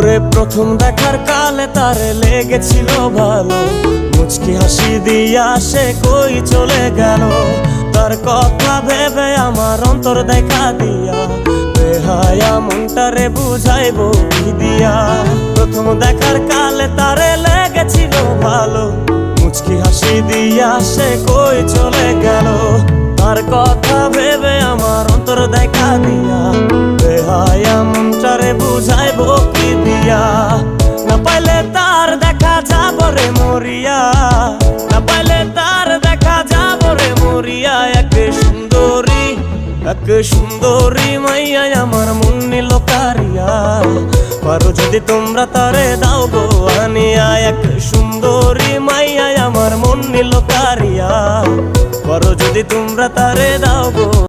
ওরে প্রথম দেখার কালে তারে লেগেছিল ভালো, মুচকি হাসি দিয়া সে কই চলে গেল। তার কথা ভেবে আমার অন্তর দেখা দিয়া, বেহায়া মনটারে বুঝাইবো কি দিয়া। প্রথম দেখার কালে তারে লেগেছিল ভালো, মুচকি হাসি দিয়া সে কই চলে গেল। তার কথা ভেবে আমার অন্তর দেখা দিয়া, বেহায়া মনটারে বুঝাইবো কি দিয়া। না পাইলে তার দেখা যাব রে মরিয়া, না পাইলে তার দেখা যাব রে মরিয়া। এক সুন্দরী মাইয়া আমার মন নিল কারিয়া, পারো যদি তোমরা তারে দাও গো আনিয়া। এক সুন্দরী মাইয়া আমার মন নিল কারিয়া, পারো যদি তোমরা তারে দাও গো।